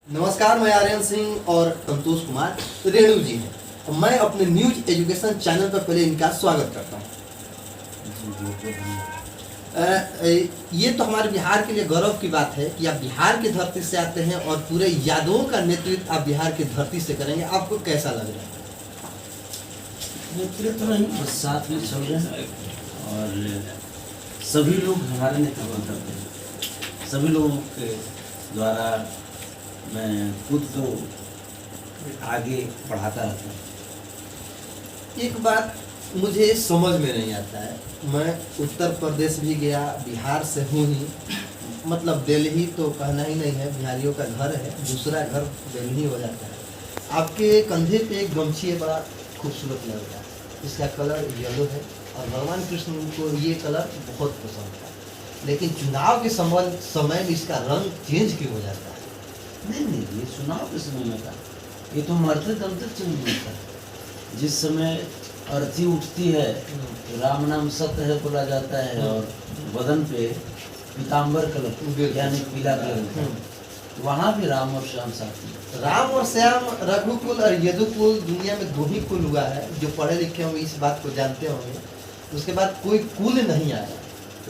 नमस्कार, मैं आर्यन सिंह और संतोष कुमार रेणु जी हैं। मैं अपने न्यूज एजुकेशन चैनल पर पहले इनका स्वागत करता हूं। ये तो हमारे बिहार के लिए गौरव की बात है कि आप बिहार की धरती से आते हैं और पूरे यादवों का नेतृत्व आप बिहार की धरती से करेंगे। आपको कैसा लग रहा है? नेतृत्व नहीं, बस साथ में चल रहे हैं और सभी लोग हमारे नेतृत्व करते हैं। सभी लोगों के द्वारा मैं खुद को आगे बढ़ाता रहता हूँ। एक बात मुझे समझ में नहीं आता है, मैं उत्तर प्रदेश भी गया, बिहार से हूँ ही, मतलब दिल्ली तो कहना ही नहीं है, बिहारियों का घर है, दूसरा घर दिल्ली हो जाता है। आपके कंधे पे एक गमछी है, बड़ा खूबसूरत लग रहा है, इसका कलर येलो है और भगवान कृष्ण को ये कलर बहुत पसंद था, लेकिन चुनाव के समय में इसका रंग चेंज क्यों हो जाता है? नहीं, ये चुनाव के समय में था, ये तो मरते दम तक चेंज नहीं था। जिस समय अर्थी उठती है तो राम नाम सत्य है बोला जाता है और बदन पे पीताम्बर कलर यानी पीला कलर, वहाँ भी राम और श्याम साथ में। राम और श्याम, रघुकुल और यदुकुल, दुनिया में दो ही कुल हुआ है। जो पढ़े लिखे होंगे इस बात को जानते होंगे। उसके बाद कोई कुल नहीं आया,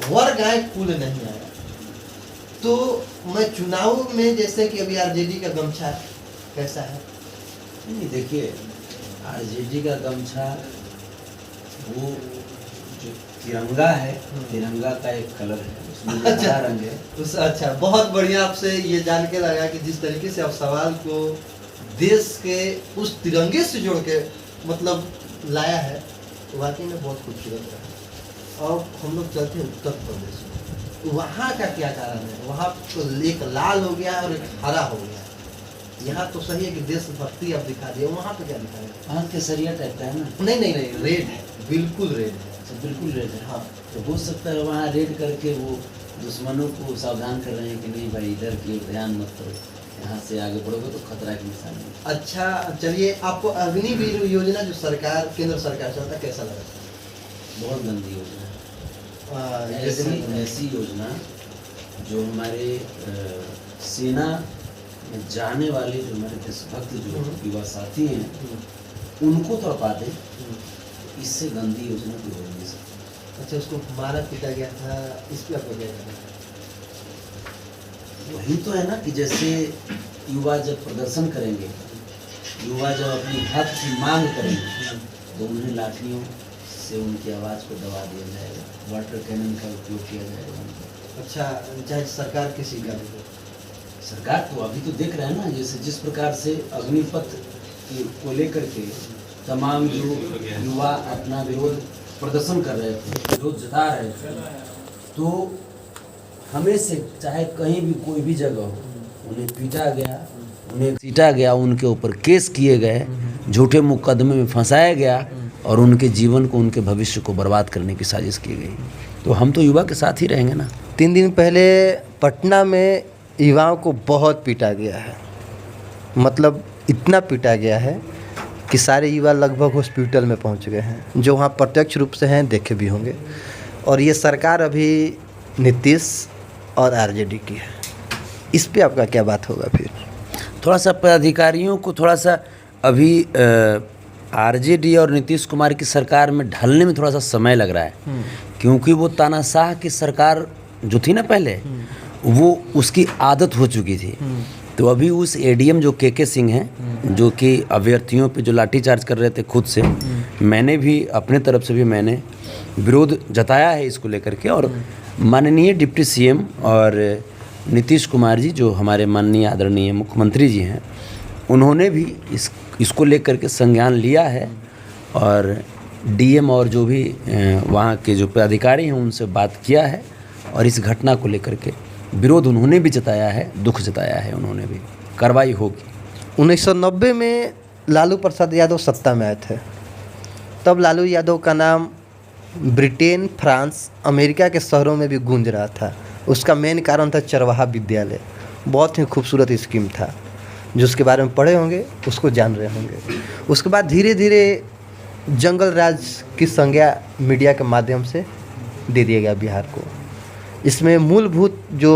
वर्ग आए, कुल नहीं आया। तो मैं चुनाव में जैसे कि अभी आरजेडी का गमछा कैसा है? नहीं, देखिए आरजेडी का गमछा वो जो तिरंगा है, तिरंगा का एक कलर है, उसमें हरा रंग है। अच्छा, बहुत बढ़िया। आपसे ये जान के लगा कि जिस तरीके से आप सवाल को देश के उस तिरंगे से जोड़ के मतलब लाया है, वाकई में बहुत खूबसूरत रहा। और हम लोग चलते हैं उत्तर प्रदेश में, वहाँ का क्या कारण है? वहाँ तो एक लाल हो गया और एक हरा हो गया। यहाँ तो सही है कि देशभक्ति अब दिखा दिया, वहाँ पे क्या दिखा दिया? वहाँ केसरिया टाइप का है ना? नहीं, रेड है, बिल्कुल रेड है। अच्छा, बिल्कुल रेड है। हाँ, तो हो सकता है वहाँ रेड करके वो दुश्मनों को सावधान कर रहे हैं कि नहीं भाई, इधर की ओर ध्यान मत करो, यहाँ से आगे बढ़ोगे तो खतरा की निशानी है। अच्छा, चलिए, आपको अग्निवीर योजना जो सरकार, केंद्र सरकार चलता है, कैसा लगा? बहुत गंदी योजना है। ऐसी योजना जो हमारे सेना में जाने वाले जो हमारे देशभक्त जो युवा साथी हैं उनको तड़पा दे, इससे गंदी योजना भी हो नहीं सकती। अच्छा, उसको मारा पीटा गया था, इस पे आपको क्या कहना है? वही तो है ना कि जैसे युवा जब प्रदर्शन करेंगे, युवा जब अपनी हक की मांग करेंगे तो उन्हें लाठियों से उनकी आवाज़ को दबा दिया जाएगा, वाटर कैनन का उपयोग किया जाएगा। अच्छा, चाहे सरकार किसी का भी हो। सरकार तो अभी तो देख रहे हैं ना, जैसे जिस प्रकार से अग्निपथ को लेकर के तमाम जो युवा अपना विरोध प्रदर्शन कर रहे थे, विरोध जता रहे थे, तो हमें से चाहे कहीं भी कोई भी जगह हो, उन्हें पीटा गया, उन्हें सीटा गया, उनके ऊपर केस किए गए, झूठे मुकदमे में फंसाया गया और उनके जीवन को, उनके भविष्य को बर्बाद करने की साजिश की गई। तो हम तो युवा के साथ ही रहेंगे ना। 3 दिन पहले पटना में युवाओं को बहुत पीटा गया है, मतलब इतना पीटा गया है कि सारे युवा लगभग हॉस्पिटल में पहुंच गए हैं। जो वहाँ प्रत्यक्ष रूप से हैं, देखे भी होंगे। और ये सरकार अभी नीतीश और आरजेडी की है, इस पे आपका क्या बात होगा? फिर थोड़ा सा पदाधिकारियों को थोड़ा सा अभी आरजेडी और नीतीश कुमार की सरकार में ढलने में थोड़ा सा समय लग रहा है, क्योंकि वो तानाशाह की सरकार जो थी ना पहले, वो उसकी आदत हो चुकी थी। तो अभी उस एडीएम जो के सिंह हैं, जो कि अभ्यर्थियों पे जो लाठीचार्ज कर रहे थे खुद से, मैंने भी अपने तरफ से भी मैंने विरोध जताया है इसको लेकर के। और माननीय डिप्टी सीएम और नीतीश कुमार जी, जो हमारे माननीय आदरणीय मुख्यमंत्री जी हैं, उन्होंने भी इसको लेकर के संज्ञान लिया है और डीएम और जो भी वहाँ के जो पदाधिकारी हैं उनसे बात किया है और इस घटना को लेकर के विरोध उन्होंने भी जताया है, दुख जताया है उन्होंने भी। कार्रवाई होगी। 1990 में लालू प्रसाद यादव सत्ता में आए थे, तब लालू यादव का नाम ब्रिटेन, फ्रांस, अमेरिका के शहरों में भी गूंज रहा था। उसका मेन कारण था चरवाहा विद्यालय, बहुत ही खूबसूरत स्कीम था, जो उसके बारे में पढ़े होंगे उसको जान रहे होंगे। उसके बाद धीरे धीरे जंगल राज की संज्ञा मीडिया के माध्यम से दे दिया गया बिहार को। इसमें मूलभूत जो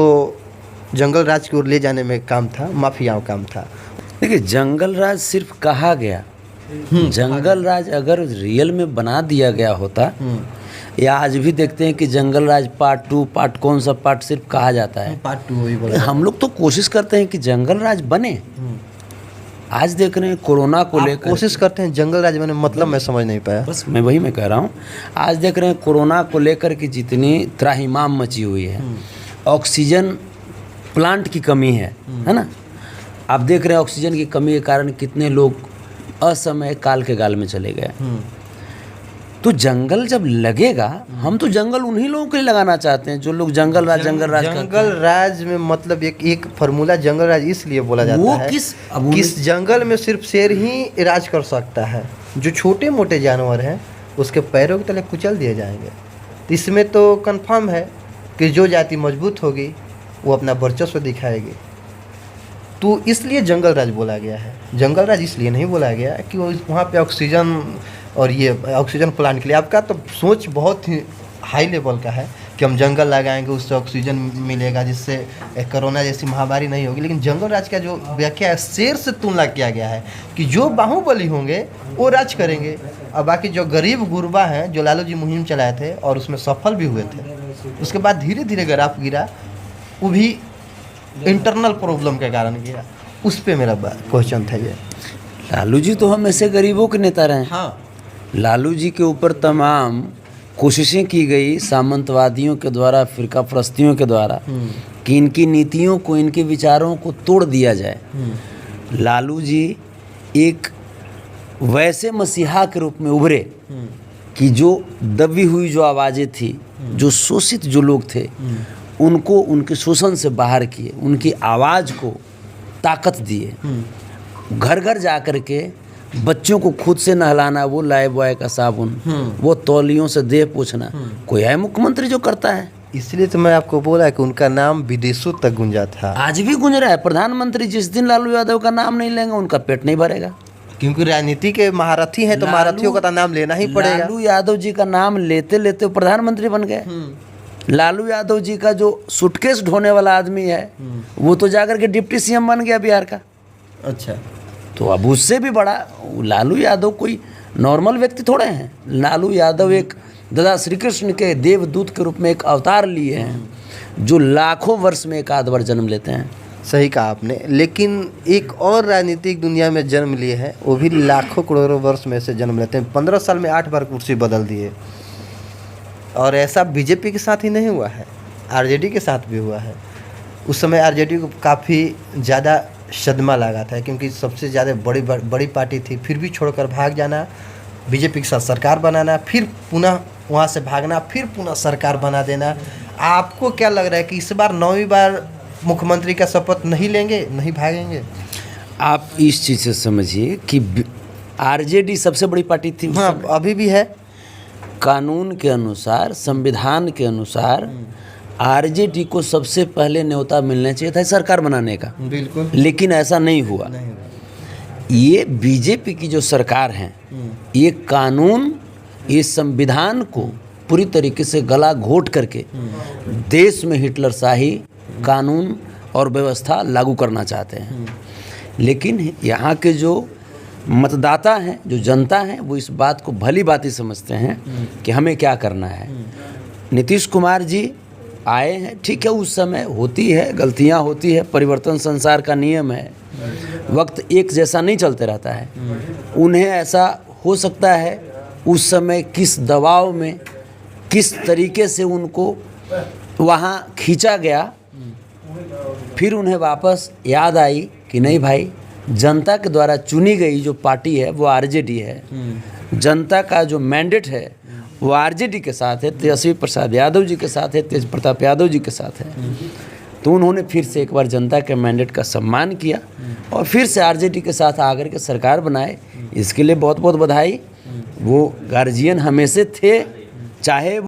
जंगल राज की ओर ले जाने में काम था, माफियाओं काम था। देखिए, जंगल राज सिर्फ कहा गया, जंगल राज अगर रियल में बना दिया गया होता, या आज भी देखते हैं कि जंगल राज पार्ट 2 पार्ट कौन सा पार्ट सिर्फ कहा जाता है, पार्ट 2 वही बोला। हम लोग तो कोशिश करते हैं कि जंगल राज बने। आज देख रहे हैं कोरोना को लेकर कोशिश करते हैं जंगल राज बने, मतलब मैं समझ नहीं पाया। बस मैं कह रहा हूँ, आज देख रहे हैं कोरोना को लेकर के जितनी त्राहिमाम मची हुई है, ऑक्सीजन प्लांट की कमी है ना। आप देख रहे हैं ऑक्सीजन की कमी के कारण कितने लोग असमय काल के गाल में चले गए। तो जंगल जब लगेगा, हम तो जंगल उन्हीं लोगों के लिए लगाना चाहते हैं जो लोग जंगल राज में मतलब एक फार्मूला जंगल राज इसलिए बोला जाता वो है किस किस जंगल में सिर्फ शेर ही राज कर सकता है, जो छोटे मोटे जानवर हैं उसके पैरों के तले कुचल दिए जाएंगे। तो इसमें तो कंफर्म है कि जो जाति मजबूत होगी वो अपना वर्चस्व दिखाएगी। तो इसलिए जंगल राज बोला गया है। जंगल राज इसलिए नहीं बोला गया कि वो वहाँ पे ऑक्सीजन और ये ऑक्सीजन प्लांट के लिए आपका तो सोच बहुत ही हाई लेवल का है कि हम जंगल लगाएंगे, उससे ऑक्सीजन मिलेगा, जिससे कोरोना जैसी महामारी नहीं होगी। लेकिन जंगल राज का जो व्याख्या है, शेर से तुलना किया गया है कि जो बाहुबली होंगे वो राज करेंगे, और बाकी जो गरीब गुरबा हैं, जो लालू जी मुहिम चलाए थे और उसमें सफल भी हुए थे, उसके बाद धीरे धीरे ग्राफ गिरा, वो भी इंटरनल प्रॉब्लम के कारण गिरा। उस पर मेरा क्वेश्चन था ये। लालू जी तो हमेशा गरीबों के नेता रहे। हाँ, लालू जी के ऊपर तमाम कोशिशें की गई सामंतवादियों के द्वारा, फिरका परस्तियों के द्वारा, कि इनकी नीतियों को, इनके विचारों को तोड़ दिया जाए। लालू जी एक वैसे मसीहा के रूप में उभरे कि जो दबी हुई जो आवाज़ें थी, जो शोषित जो लोग थे, उनको उनके शोषण से बाहर किए, उनकी आवाज़ को ताकत दिए। घर घर जा कर के बच्चों को खुद से नहलाना, वो लाए बॉय का साबुन, वो तौलियों से देह पोंछना, कोई है मुख्यमंत्री जो करता है? इसलिए तो मैं आपको बोला कि उनका नाम विदेशों तक गूंजा था। आज भी गूंज रहा है। प्रधानमंत्री जिस दिन लालू यादव का नाम नहीं लेंगे, उनका पेट नहीं भरेगा। क्योंकि राजनीति के महारथी हैं, तो महारथियों का तो नाम लेना ही पड़ेगा। लालू यादव जी का नाम लेते लेते प्रधानमंत्री बन गए। लालू यादव जी का जो सूटकेस ढोने वाला आदमी है, वो तो जाकर के डिप्टी सीएम बन गया बिहार का। अच्छा, तो अब उससे भी बड़ा लालू यादव कोई नॉर्मल व्यक्ति थोड़े हैं। लालू यादव एक दादा श्री कृष्ण के देवदूत के रूप में एक अवतार लिए हैं, जो लाखों वर्ष में एक आध बार जन्म लेते हैं। सही कहा आपने। लेकिन एक और राजनीतिक दुनिया में जन्म लिए हैं, वो भी लाखों करोड़ों वर्ष में से जन्म लेते हैं। 15 साल में 8 बार कुर्सी बदल दिए। और ऐसा बीजेपी के साथ ही नहीं हुआ है, आरजेडी के साथ भी हुआ है। उस समय आरजेडी को काफ़ी ज़्यादा सदमा लगा था, क्योंकि सबसे ज़्यादा बड़ी पार्टी थी, फिर भी छोड़कर भाग जाना, बीजेपी के साथ सरकार बनाना, फिर पुनः वहाँ से भागना, फिर पुनः सरकार बना देना। आपको क्या लग रहा है कि इस बार 9वीं बार मुख्यमंत्री का शपथ नहीं लेंगे, नहीं भागेंगे? आप इस चीज़ से समझिए कि आरजेडी सबसे बड़ी पार्टी थी। हाँ, अभी भी है। कानून के अनुसार, संविधान के अनुसार आरजेडी को सबसे पहले न्योता मिलना चाहिए था सरकार बनाने का। बिल्कुल। लेकिन ऐसा नहीं हुआ। ये बीजेपी की जो सरकार है, ये कानून, ये संविधान को पूरी तरीके से गला घोट करके देश में हिटलरशाही कानून और व्यवस्था लागू करना चाहते हैं। लेकिन यहाँ के जो मतदाता हैं, जो जनता है, वो इस बात को भली भांति समझते हैं कि हमें क्या करना है। नीतीश कुमार जी आए हैं, ठीक है, उस समय होती है, गलतियां होती है, परिवर्तन संसार का नियम है, वक्त एक जैसा नहीं चलते रहता है। उन्हें ऐसा हो सकता है उस समय किस दबाव में, किस तरीके से उनको वहाँ खींचा गया, फिर उन्हें वापस याद आई कि नहीं भाई, जनता के द्वारा चुनी गई जो पार्टी है वो आरजेडी है। जनता का जो मैंडेट है वो आरजेडी के साथ है, तेजस्वी प्रसाद यादव जी के साथ है, तेज प्रताप यादव जी के साथ है। तो उन्होंने फिर से एक बार जनता के मैंडेट का सम्मान किया और फिर से आरजेडी के साथ आकर के सरकार बनाए। इसके लिए बहुत बहुत बधाई। वो गार्जियन हमेशा थे, चाहे